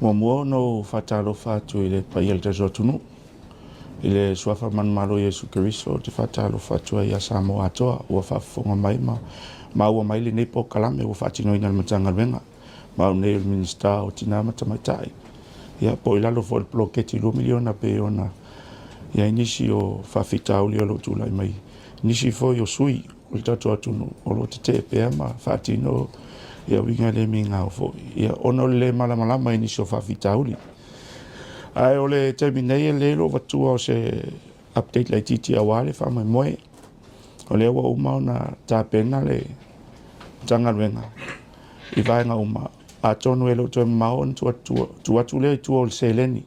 Mua no whatalo whātu i le pai al te zotunu. I le suafa man malo Yesu Keriso te whatalo whātua i a Samoa atoa ua whafonga mai ma ua mai le nepo kalame ua whātino ina le matanga renga. Ma unei le minista o tina matamaitai. Ia po i lalo fo le ploketi lo miliona pe ona. Ia inisi o whawhitauli o lo tūlai mai. Nisi fo i o sui o le tatu atunu o lo te te pea ma whātino ia winga le minga o fo. Ia ono le malamalama inisi o whawhitauli. Ai o le temi nei e lelo watua o se update lai titi a wale wha moe. O le awa umau na tāpena le tanga ruenga. I vaenga uma. A tonu e lo toi mao on tuatu le tua o le seleni.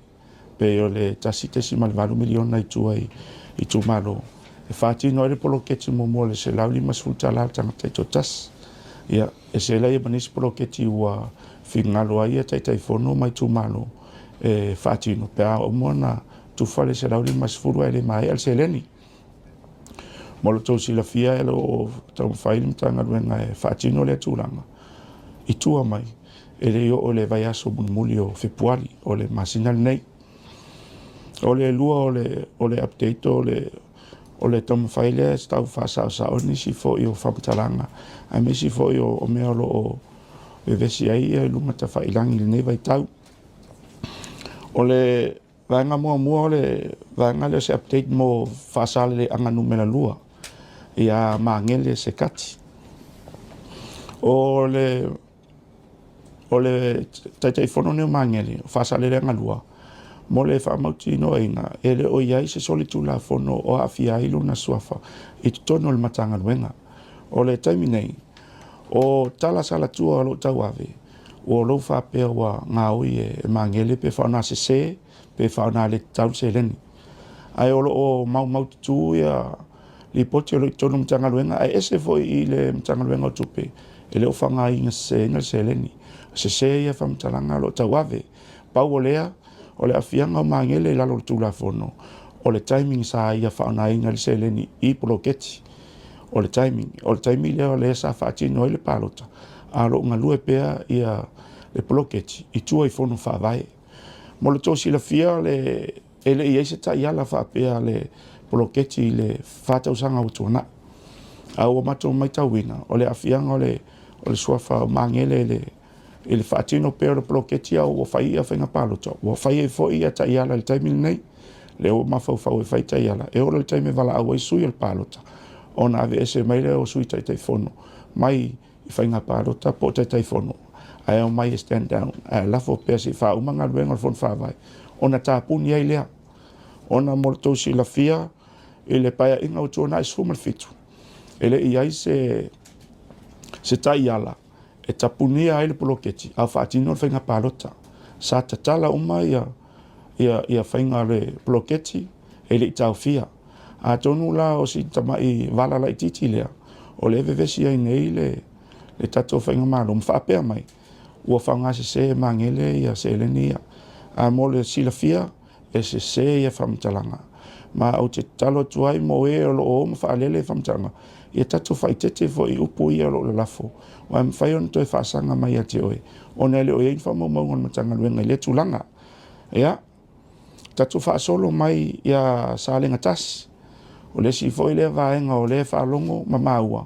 Pe o le tasite si malvalu miliona i tua i tu malo. E whātino e le polo keti mo le se lau lima sfutala tanga taito tas. Ia e se lai e manis polo keti ua whingalo ai e taitai fono mai tu malo. E whātino pe a omona tu whale se lau lima sfuru e le mai al seleni. Molo tau sila fia e lo tau whailim tanga ruenga e whātino le tūranga. I tua mai. E le o le vai aso muli o Februari o le masinal nei. O le lua o le update o le tom faile stau fasa sa o nisi fo i o whapatalanga. A mesi fo i o mea lo o vevesi ai e lunga ta whailangi le nei vai tau. O le vanga mua le vanga le se update mo fasale le anga numera lua. Ia maangele se kati. O le taitai fono neo maangele fasale le anga lua. Mo le whamauti no inga, e le o iai se solitu la fono o awhia ilu na suafa, i tutono le matanga nuenga. O le taimi nei, o tala sala tua lo tau ave, o lo whapea wa ngā oi e maangele pe whaona se se, pe whaona le tau se leni. Ai o mauti tu ia li poti o lo tono matanga nuenga, ai ese foi i le matanga nuenga o tupe, e le o whanga inga se inga se leni. Se ia whamtalanga lo tau ave, pau o lea, o le afianga o maangele lalo le tūla fono. O le timing sa ia whaona inga le seleni i poloketi. O le timing lea o le sa whaatino i le palota. A lo unga lue pea ia le poloketi. I tua i fono whaavae. Mo le tōsi la fia ele i eise ta iala whaapea le poloketi le whātausanga o tuana. A o mato mai tauina. O le afianga o le suafa o maangele ele whaatino pēr le poloketi au o whai a whainga palota. O whai e fwoi a ta iala le taimini nei. Le o mawhau e whai ta iala. E ora le taime wala au e sui al palota. O na ave ese mai le o sui tai fono. Mai i whainga palota po tai fono. Ai o mai e stand down. A lafo pēr si wha umanga luenga le fono whawai. O na tāpuni ai lea. O na mortosi la fia. E le paia inga o tuana i sumal fitu. E le i ai se ta iala. E tapunia ai le poloketi, au whaatino le whainga palota. Sa tatala uma ia whainga le poloketi, e le i tau fia. A tonu la o si tamai wala la i titi lea, o le vevesi ai nei le tato whainga malo, mwhaapea mai. Ua whanga se mangele ia se eleni ia. A mo le sila fia, e se ia whamtalanga. Ma au te talo tuai mo e o lo o mwhaalele whamtalanga. Ia tatu whaitete fo i upu ia lo le lafo. Wa mwhai on toi whaasanga mai a te oe. O ne le o ein whamaungon matanga luenga i le tulanga. Ia, tatu whaasolo mai ia sālenga tasi. O le si fo i le vaenga o le whaalongo mamaua.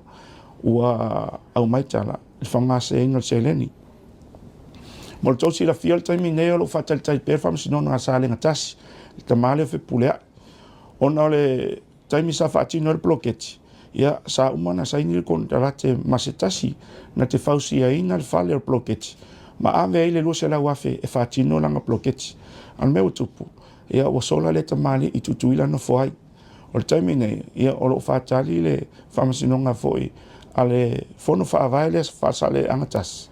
Ua au maitala. I whangase inga se leni. Mo le tausi la fia le taimi neo lo whatalitai pēr whamsinono a sālenga tasi. I tamale o whipulea. Ona o le taimi sa whaatino le ploketi. Ia sa umana sa ini kon tarate masetasi na te fausi a ina le fale o ploketi. Ma ave ai le lua se lau afe e whaatino langa ploketi. An meo tupu. Ia o sola le tamali i tutuila no foai. O le taimi nei, ia o lo whaatali le whamasinonga foi. A le fono whaavai le whaasale angatas.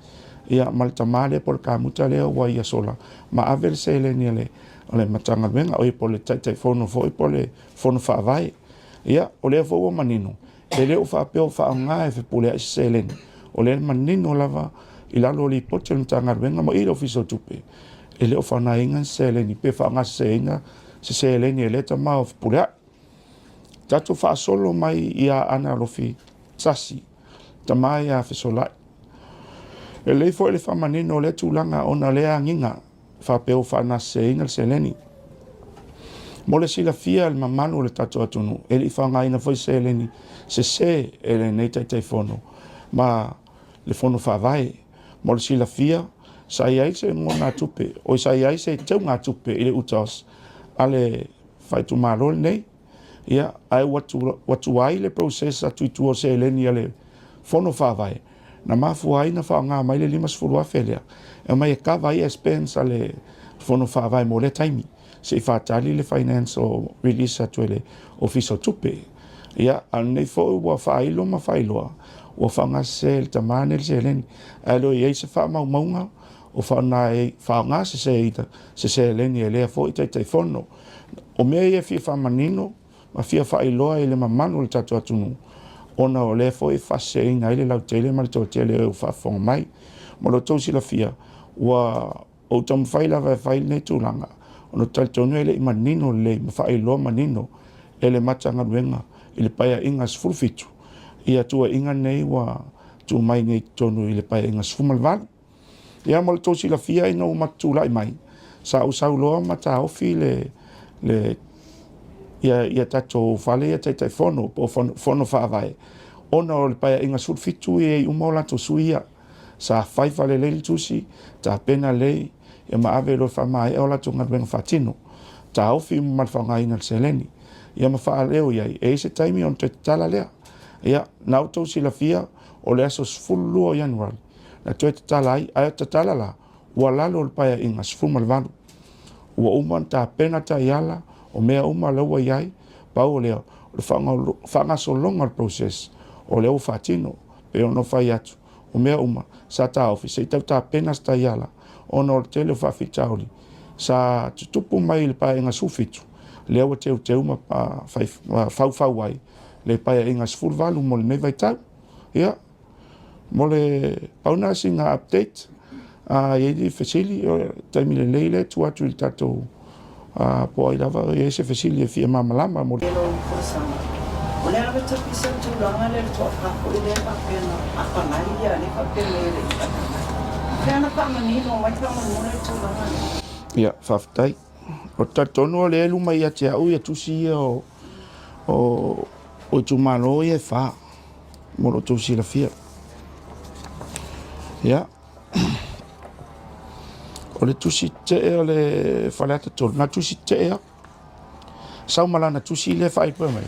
Ia ma le tamale po le kamuta leo wa ia sola. Ma ave le se le ni o le matanga venga o i po le taitai fono foi po le fono whaavai. Ia o le fo manino. E leo whapeo whaanga e whipulea i se leni. O le manino lava i lalo li pote le tanga ruenga mo i lo fiso tupe. E leo whana inga se leni. Pe whaanga se inga se leni e leta maa o whipulea. Tatu whaasolo mai i a ana lofi tasi. Ta mai a fisolai. E leifo e le whamanino le tūlanga o na lea nginga. whapeo whanaseinga se leni. Mo le sila fia le mamanu le tato atunu. E li whanga ina foi se leni se ele nei tai fono. Ma le fono whawai. Mo le sila fia sa iai se ngona tupe. O sa iai se tau ngā tupe i le utas. Ale whaitu marol nei. Ia, ai watu ai le process atu itua se leni ale fono whawai. Na mafu ai na whanga mai le 5 felea. E mai e kawa i expense ale fono whawai mo le taimi. Se whatali le finance o release atu ele official tupe. Ia, anei fo ua whailo ma whailoa. Ua whanga se le tamane le se leni. Alo i eise wha maunga. O whana e whanga se ita. Se leni e lea fo i tai fono. O mea i e fia whamanino. Ma fia whailoa i le mamanu le tatu atunu. Ona o le fo e whase ina i le lau tele ma le tau tele e u whafonga mai. Mo lo tau sila fia. Ua o tamu whaila vai whaile nei tūlanga. Ono tal tonu ele i manino le ma whailoa manino. Ele matanga ruenga. I le paia inga sfurfitu. Ia tua inga nei wa tu mai nei tonu i le paia inga sfumalvalu. Ia mo lo tau sila fia ina u matula i mai. Sa usau loa mata ofi le ia tato fale ia tai fono o fono whaavai. Ona o le paia inga sulfitu e umola to suia. Sa fai fale le tusi, ta pena le, ia maawe lo whamai e ola tunga wenga whatino. Ta ofi malwhanga ina se leni. Ia ma wha leo iai, e se taimi on te tala lea. Ia, nau tau sila fia, o le aso sfulu o januari. Na tue te tala ai, aia te tala la, ua lalo le paia inga sfulu malvanu. Ua uman ta pena ta iala, o mea uma leua iai, pau o leo, o le whanga so longa process, o leo whatino, pe ono whai atu, o mea uma, sa ta ofi, se tau ta pena sta iala, ono le tele whawhitauli, sa tutupu mai le paia inga sufitu, leo teu ma whau ai, le paia inga sfulvalu mo le mewai tau, ia, mo le pauna singa update, iedi fesili, taimi le leile, tuatu il tatou, po ai lava e se fesili e fia mamalama mo le forsama o le ave te pisa tu langa le to ka ko le pa pena a pa nai ya le pa pena le pena pa mani no mai pa mo le tu langa ia faftai o tatono le lu mai ya te au ya tusi o tu malo e fa mo lo tusi la fia ia o le tusi te e le falata tolu na tusi te e sau malana tusi le fai pe mai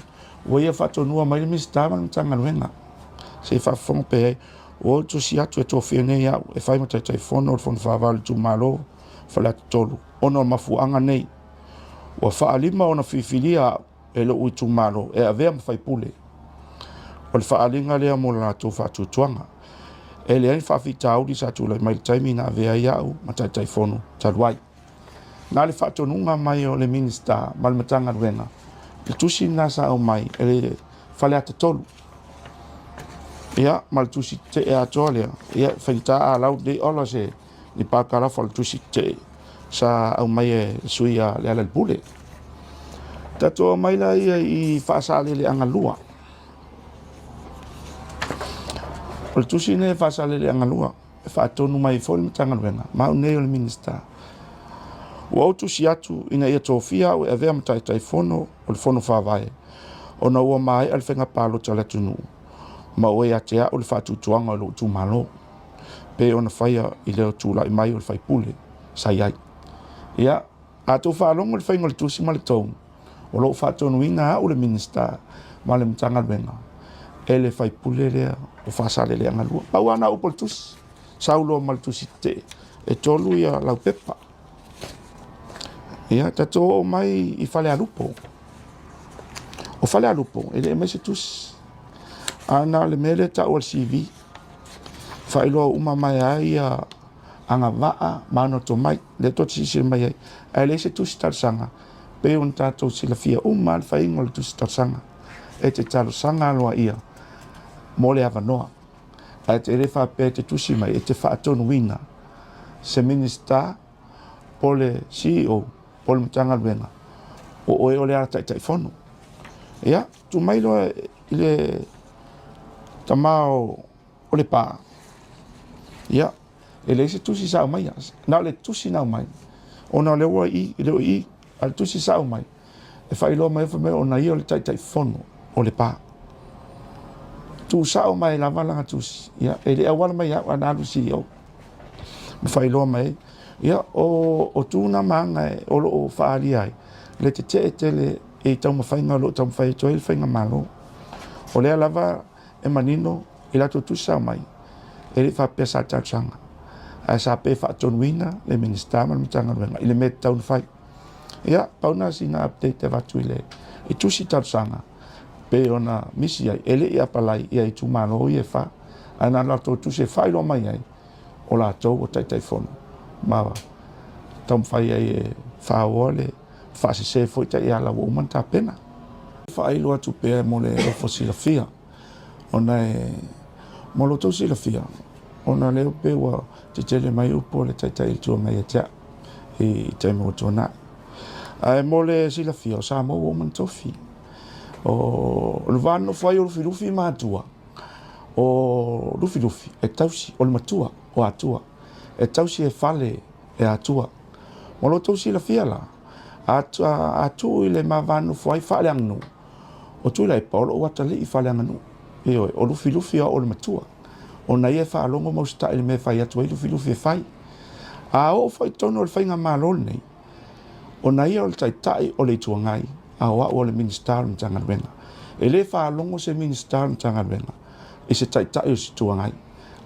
o ia fatonua mai le mistama na tanga luenga se fa fong pe o tusi atu e tofia nei ia e fai mata tai fono o fono whaavalu tu malo falata tolu ono mafuanga nei o whaalima ona fifilia e lo ui tu malo e avea mawhai pule o le whaalinga lea mo la tu whatutuanga e le ai whawhita auri sa tula mai taimi na vea iau ma tai fono taruai. Nā le whatonunga mai o le minista malmatanga ruenga. Le tusi nasa au mai e le whale ata tolu. Ia, mal tusi te e atoa lea. Ia, whaita a lau de ola se ni pākara whal tusi te sa au mai e sui a le ala le pule. Tato mai la ia i whaasale le anga lua. O le tusi ne whaasale le anga lua. E whaatonu mai fo le matanga ruenga. Mau nei o le minista. Ua o tusi atu ina ia tofia o e vea matai fono o le fono whawae. O na ua mai al whenga palo tala tunu. Ma o e atea o le whatutuanga o le tu malo. Pe o na whaia i leo tūla i mai o le whai pule. Sa iai. Ia, a tō whaalongo le whaingo le tusi ma le tōu. O lo whaatonu ina o le minista ma le matanga ruenga. E le whai pule lea o whaasale lea ngalua. Pau ana upo le tusi. Saulo ma le tusi te. E tolu ia lau pepa. Ia, tato o mai i whale alupo. O whale alupo, ele e mai se tusi. Ana le mele ta o CV. Whaeloa uma mai ai a anga waa, mano to mai, le to tisi mai ai. E le se tusi tarsanga. Pe on tato sila fia uma al whaingo le tusi tarsanga. E te talo sanga aloa ia. Mole avanoa. E te re whape te tusi mai, e te whaatonu wina. Se minista, pole CEO, pole matanga ruenga. O oe ole ara tai fono. Ia, tu mai loa i le tamao o le pā. Ia, e le se tusi sa mai as. Nā le tusi nau mai. ona le ua i al tusi sao mai e whailoa mai fa mai ona i o le tai fono o le pā tu sao mai la valanga tusi ia e le awala mai au ana lusi o me whailoa mai ia o tūna manga o lo o whaari ai le te tele e tau mawhainga lo tau mawhai toi le whainga malo o lea lava e manino i lato tu sao mai e le whapea sa tautanga a sa pe whaatonuina le minister man mitanga ruenga i le me taun whai ia pauna singa update e watu i le i tusi tautanga pe ona misi ai ele i apalai i ai tu malo i e wha ana lato tu se whai lo mai ai o la tau o tai fono mawa tau mwhai ai e whaoa le whaase se foi tai ala o umanta pena whai lo atu pea mo le ofo silafia ona e molo tau silafia ona leo pe wa te tele mai upo le tai tua mai atia i tai mo tona ai mo le silafia o sa mo o mantofi o le vano fai o lufi matua o lufi e tausi o le matua o atua e tausi e fale e atua mo lo tausi la fiala atu i le mavano fai fale anu o tu lai paulo o atali i fale anu e o lufi o le matua o na ia fa longo mo sta il me fai atu i lufi e fai a o fai tono le fai nga malol nei o na ia o le tai o le tuangai a o le minister mtanga venga e le fa longo se minister mtanga venga e se tai o se tuangai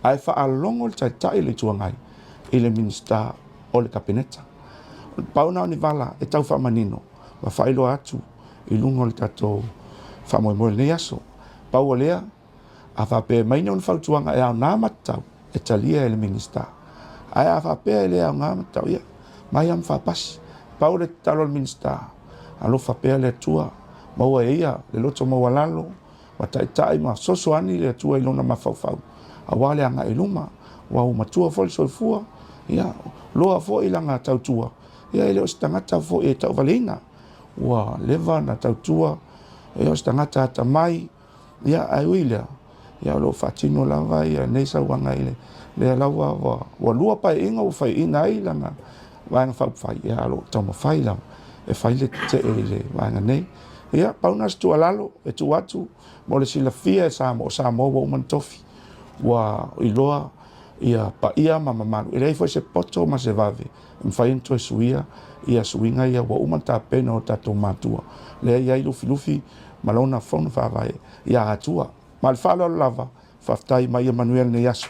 ai fa longo le tai le tuangai e le minister o le kabineta pauna ni vala e tau fa manino wa fa ilo atu i lungo le tato fa mo le aso pau lea a fa pe mai non fa tuanga e na matau e talia le minister ai a fa pe le a na matau ia mai am fa pas pau le talo le minister alo fa pe le tua maua ia le loto maua lalo wa tai ma sosoani le tua i lona mafau a wale anga i luma wa o matua fo so fua ia loa fo i langa tau tua ia ele o stangata fo e tau valina wa leva na tau tua e o stangata ta mai ia ai wila ia lo fatino lava ia nei sa wanga ile le lawa wa lua pa inga o fai ina i langa wanga fai ia lo tau fai la e fai le te ele wanga nei ia pauna stu alalo e tu atu mo le silafia e sa mo wo man tofi wa iloa ia pa ia mama malu ele foi se poto ma se vave mfai into suia ia suinga ia wa uma ta pena o tato matua le ia i lufi malona fon fa vai ia atua mal falo lava faftai mai Manuel ne yasu